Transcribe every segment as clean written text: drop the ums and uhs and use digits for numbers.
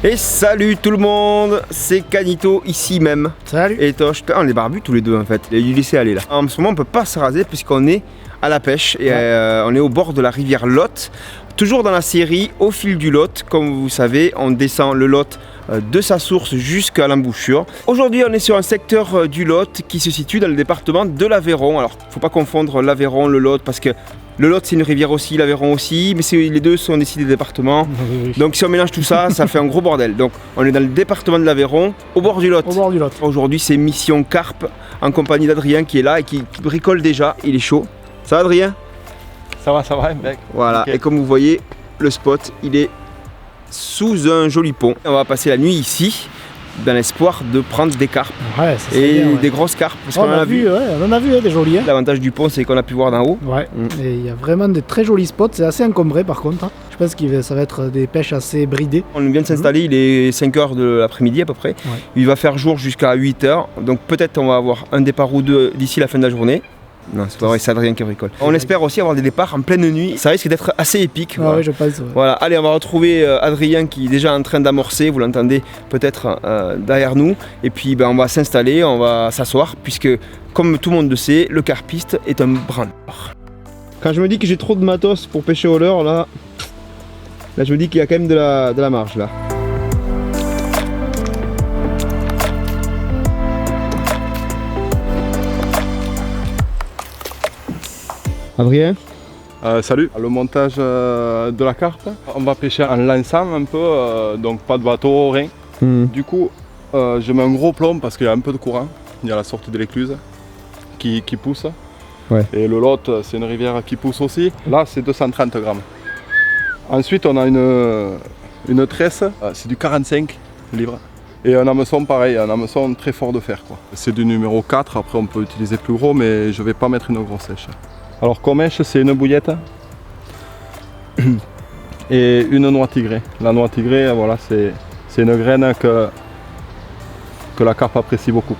Et salut tout le monde, c'est Canito ici même. Salut. Et Tosh, on est barbus tous les deux en fait, il a dû laisser aller là. En ce moment on peut pas se raser puisqu'on est à la pêche et on est au bord de la rivière Lot. Toujours dans la série Au fil du Lot, comme vous savez, on descend le Lot de sa source jusqu'à l'embouchure. Aujourd'hui on est sur un secteur du Lot qui se situe dans le département de l'Aveyron. Alors faut pas confondre l'Aveyron, le Lot parce que le Lot c'est une rivière aussi, l'Aveyron aussi, mais les deux sont ici des départements. Oui. Donc si on mélange tout ça, ça fait un gros bordel. Donc on est dans le département de l'Aveyron, au bord du Lot. Au bord du Lot. Aujourd'hui c'est mission carpe en compagnie d'Adrien qui est là et qui bricole déjà, il est chaud. Ça va Adrien? Ça va mec. Voilà, okay. Et comme vous voyez, le spot il est sous un joli pont. On va passer la nuit ici dans l'espoir de prendre des carpes et bien, des grosses carpes. Parce qu'on en a vu, on en a vu des jolies. L'avantage du pont c'est qu'on a pu voir d'en haut. Ouais. Et il y a vraiment de très jolis spots, c'est assez encombré par contre. Je pense que ça va être des pêches assez bridées. On vient de s'installer, il est 5h de l'après-midi à peu près. Ouais. Il va faire jour jusqu'à 8h, donc peut-être on va avoir un départ ou deux d'ici la fin de la journée. Non, c'est pas vrai, c'est Adrien qui bricole. On espère aussi avoir des départs en pleine nuit, ça risque d'être assez épique. Voilà. Oui, je pense. Ouais. Voilà, allez, on va retrouver Adrien qui est déjà en train d'amorcer, vous l'entendez peut-être derrière nous. Et puis on va s'installer, on va s'asseoir, puisque comme tout le monde le sait, le carpiste est un branleur. Quand je me dis que j'ai trop de matos pour pêcher au leurre, là je me dis qu'il y a quand même de la marge là. Adrien? Salut. Le montage de la carpe, on va pêcher en lançant un peu, donc pas de bateau, rien. Du coup, je mets un gros plomb parce qu'il y a un peu de courant. Il y a la sortie de l'écluse qui pousse. Ouais. Et le Lot, c'est une rivière qui pousse aussi. Là, c'est 230 grammes. Ensuite, on a une tresse, c'est du 45 livres. Et un hameçon pareil, un hameçon très fort de fer. C'est du numéro 4, après on peut utiliser plus gros, mais je ne vais pas mettre une grosse sèche. Alors comme mèche, c'est une bouillette et une noix tigrée. La noix tigrée, voilà, c'est une graine que la carpe apprécie beaucoup.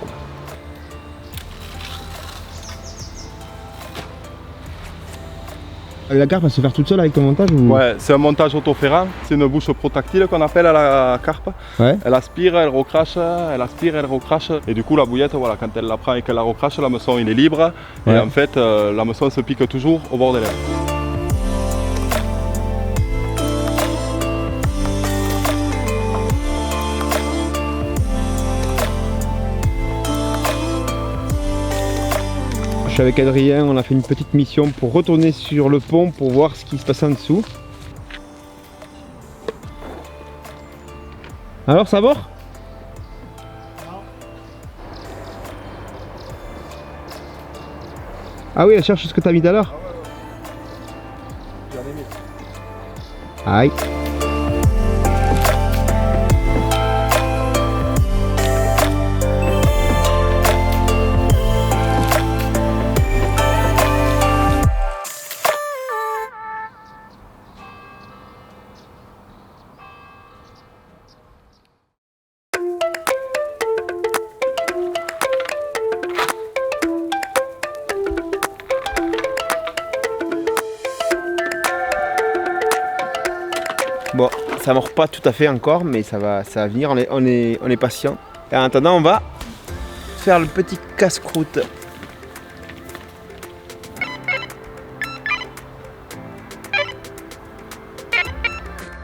La carpe elle se fait toute seule avec ton montage ou... Ouais, c'est un montage autoférant, c'est une bouche protactile qu'on appelle à la carpe. Ouais. Elle aspire, elle recrache, elle aspire, elle recrache. Et du coup la bouillette, voilà, quand elle la prend et qu'elle la recrache, l'hameçon il est libre. Ouais. Et en fait, l'hameçon se pique toujours au bord des lèvres. Avec Adrien, on a fait une petite mission pour retourner sur le pont pour voir ce qui se passe en dessous. Alors ça va? Ah oui, elle cherche ce que tu as mis tout à l'heure. Aïe. Bon, ça mord pas tout à fait encore, mais ça va venir, on est patient. Et en attendant, on va faire le petit casse-croûte.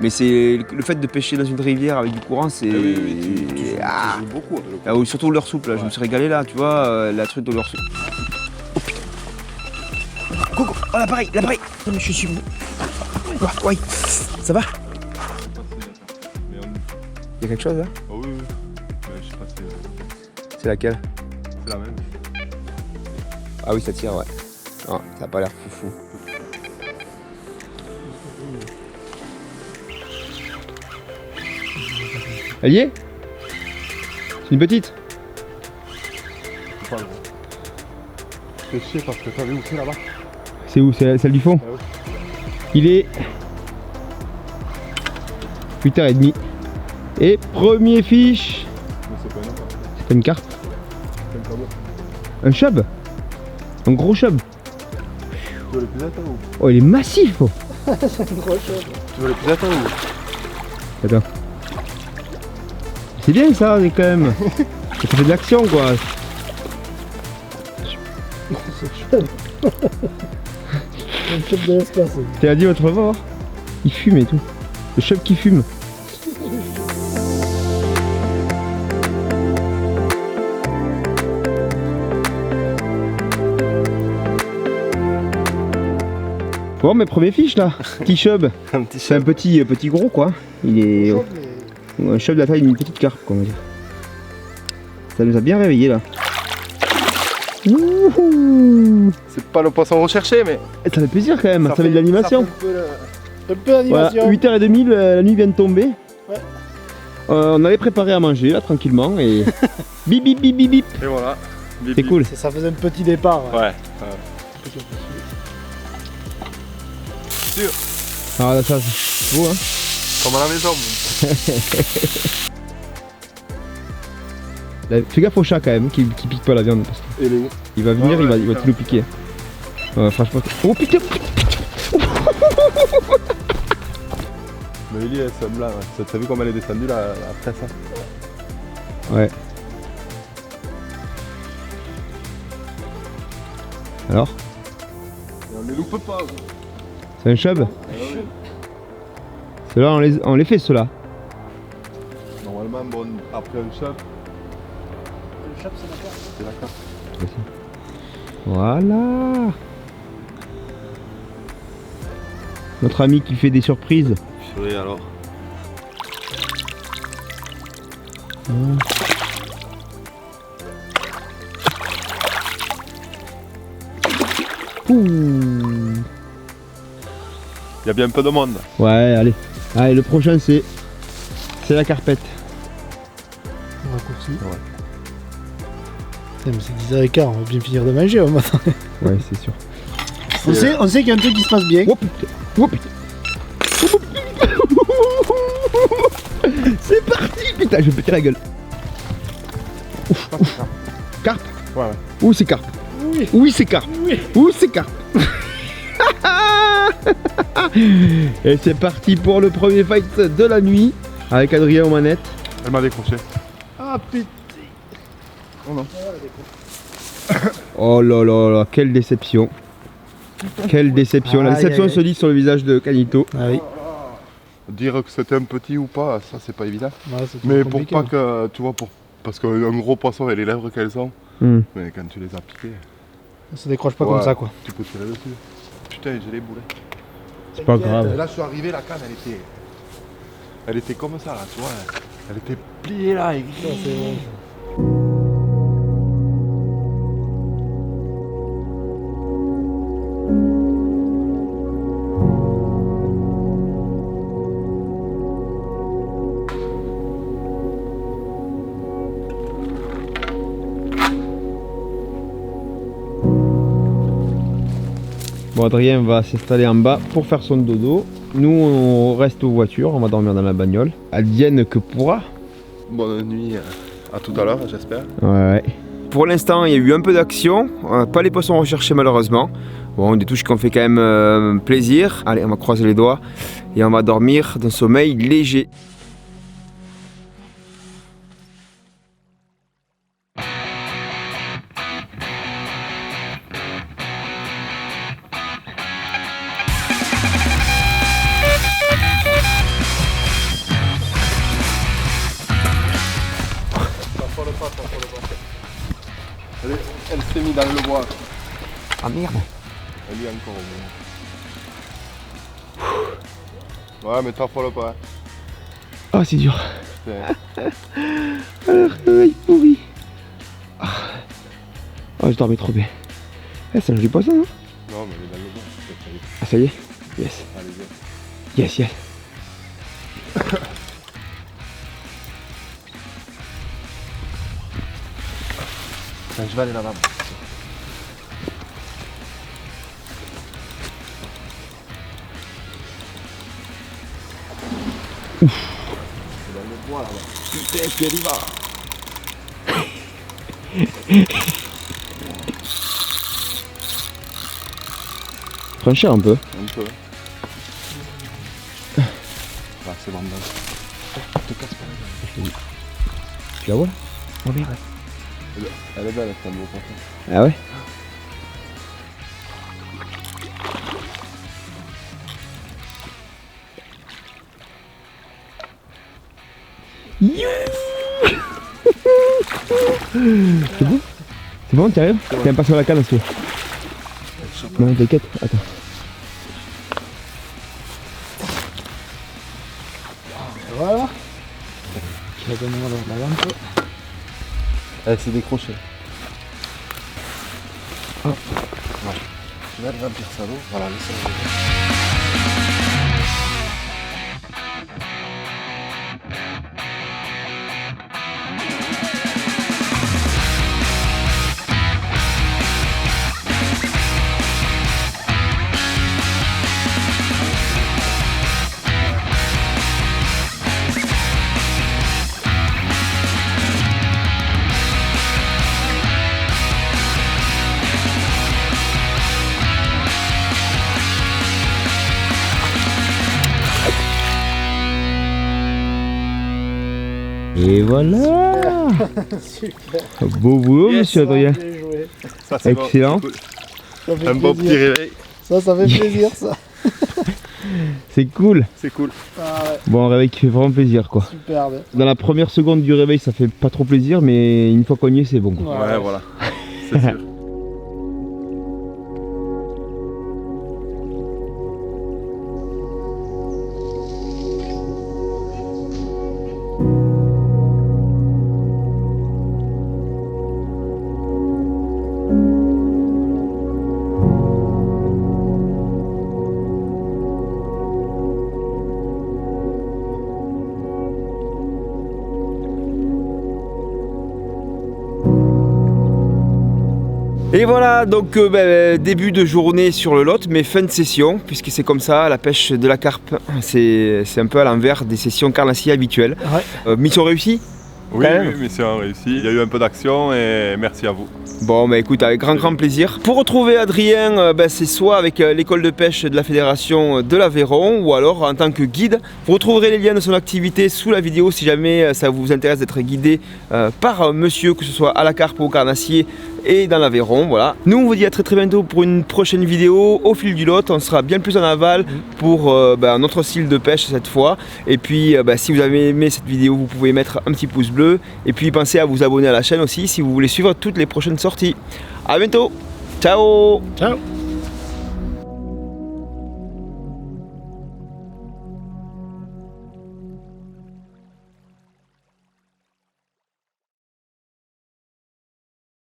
Mais c'est le fait de pêcher dans une rivière avec du courant, c'est... Oui, tu joues beaucoup avec le courant. Oui, surtout le leurre souple, là. Ouais. Je me suis régalé là, tu vois, la truite de leurre souple. Oh putain. Coucou, oh l'appareil. Je suis... Oui, ça va? Il y a quelque chose là? Oh oui. Mais je sais pas si... C'est laquelle? C'est la même. Ah oui, ça tire, ouais. Ah, ça a pas l'air foufou. Elle y est? C'est une petite? C'est pas gros. C'est chier parce que t'as vu où c'est là-bas? C'est où? C'est celle du fond? Ah oui. Il est 8h30. Et premier fiche. Mais c'est pas une affaire. C'est pas une carpe. C'est un cabot. Un chub. Un gros chub. Tu veux les plus ou? Oh, il est massif. Oh. C'est un gros chose. Tu veux les plus ou? Attends. C'est bien ça, mais quand même. Ça fait de l'action quoi. C'est chouette. Un chef de l'espace. Tu as dit votre voir? Il fume et tout. Le chub qui fume. Bon, mes premiers fiches là. Petit chub. Un petit C'est un petit gros quoi. Il est un chub de la taille d'une petite carpe, quoi, on va dire. Ça nous a bien réveillé là. Wouhou. C'est pas le poisson recherché, mais. Ça fait plaisir quand même, ça fait de l'animation. Un peu d'animation. Voilà, 8h30, la nuit vient de tomber. Ouais. On avait préparé à manger là tranquillement et bip bip bip bip bip. Et voilà. C'est cool. Ça faisait un petit départ. Ouais. Ah là ça c'est beau hein. Comme à la maison. Là, fais gaffe au chat quand même qui pique pas la viande parce que Et les où? il va venir, Ouais, il va tout nous piquer. Franchement. Oh putain, putain. Mais Ellie, elle se là. T'as vu comment elle est descendue la presse hein? Ouais. Alors? Et on les loupe pas. C'est un chub? Ceux-là on les fait ceux-là. Normalement, bon, après un chub, Le chap, c'est la carte. c'est la carte. Voilà. Notre ami qui fait des surprises. Oui, alors. Ouh. Il y a bien un peu de monde. Ouais, allez. Allez, le prochain c'est la carpette. On raccourci. Ouais. Putain, mais c'est 10h15, on va bien finir de manger au matin. Ouais, c'est sûr. On sait qu'il y a un truc qui se passe bien. Oh putain. Oh putain. C'est parti. Putain, je vais péter la gueule. Ouf, ouf. Carpe. Ouais, ouais. Où c'est carpe? Oui. Oui, c'est carpe. Oui. Où c'est carpe? Et c'est parti pour le premier fight de la nuit avec Adrien aux manettes. Elle m'a décroché. Ah putain. Oh non. Oh là là là, quelle déception. Quelle déception. La Aïe, déception aïe, se lit sur le visage de Canito. Ah oui. Dire que c'était un petit ou pas, ça c'est pas évident. Ouais, c'est Mais pour compliqué, pas hein. que, tu vois, parce qu'un gros poisson et les lèvres qu'elles ont, Hmm. mais quand tu les as piquées, Ça décroche pas Ouais. comme ça quoi. tu peux tirer dessus. Putain, j'ai les boulets. C'est pas grave. Et là, je suis arrivé, la canne, elle était comme ça, là, tu vois. Elle était pliée là, et Ça, c'est bon. Bon, Adrien va s'installer en bas pour faire son dodo. Nous, on reste aux voitures, on va dormir dans la bagnole. Advienne que pourra. Bonne nuit, à tout à l'heure, j'espère. Ouais. Pour l'instant, il y a eu un peu d'action. Pas les poissons recherchés malheureusement. Bon, des touches qui ont fait quand même plaisir. Allez, on va croiser les doigts et on va dormir d'un sommeil léger. Elle s'est mise dans le bois. Ah merde. Elle y est encore au moins. Ouais, mais t'affole pas. Ah, c'est dur. Putain. Alors, réveil pourri. Ah, je dormais trop bien. Eh, c'est un joli poisson, hein. Non, mais elle est dans le bois. Ah, ça y est. Yes. Allez, viens. Yes, yes. Je vais aller là-bas. C'est dans le bois là-bas. Putain, qu'elle y va. Franchir un peu. Un peu. Ah, c'est bon. Te casse pas. Tu la vois là? Elle est belle, cette beau pour Ah ouais? C'est bon? C'est bon, tu arrives? Tiens, pas sur la canne aussi. Non, t'inquiète, attends. Voilà. Je vais donner la lampe. Elle s'est décrochée. Oh. Ouais. Je vais remplir ça d'eau. Voilà, laisse-la. Et voilà. Super. Beau boulot, Yes, monsieur Adrien. Bien joué. Ça, c'est bon, Excellent. c'est cool. Ça fait Un beau plaisir. petit réveil. Ça fait plaisir ça. C'est cool. C'est cool. Ah ouais, Bon, un réveil qui fait vraiment plaisir quoi. superbe. Dans la première seconde du réveil, ça fait pas trop plaisir, mais une fois qu'on y est, c'est bon quoi. Ouais, voilà. C'est sûr. Et voilà, donc début de journée sur le Lot, mais fin de session, puisque c'est comme ça, la pêche de la carpe, c'est un peu à l'envers des sessions carnassiers habituelles. Ouais. Mission réussie? Oui, Quand même. oui, mission réussie. Il y a eu un peu d'action et merci à vous. Bon, bah écoute, avec grand plaisir. Pour retrouver Adrien, c'est soit avec l'école de pêche de la Fédération de l'Aveyron, ou alors en tant que guide. Vous retrouverez les liens de son activité sous la vidéo si jamais ça vous intéresse d'être guidé par monsieur, que ce soit à la carpe ou au carnassier et dans l'Aveyron, voilà. Nous on vous dit à très bientôt pour une prochaine vidéo au fil du Lot. On sera bien plus en aval pour un autre style de pêche cette fois. Et puis si vous avez aimé cette vidéo, vous pouvez mettre un petit pouce bleu. Et puis pensez à vous abonner à la chaîne aussi si vous voulez suivre toutes les prochaines sorties. A bientôt. Ciao. Ciao.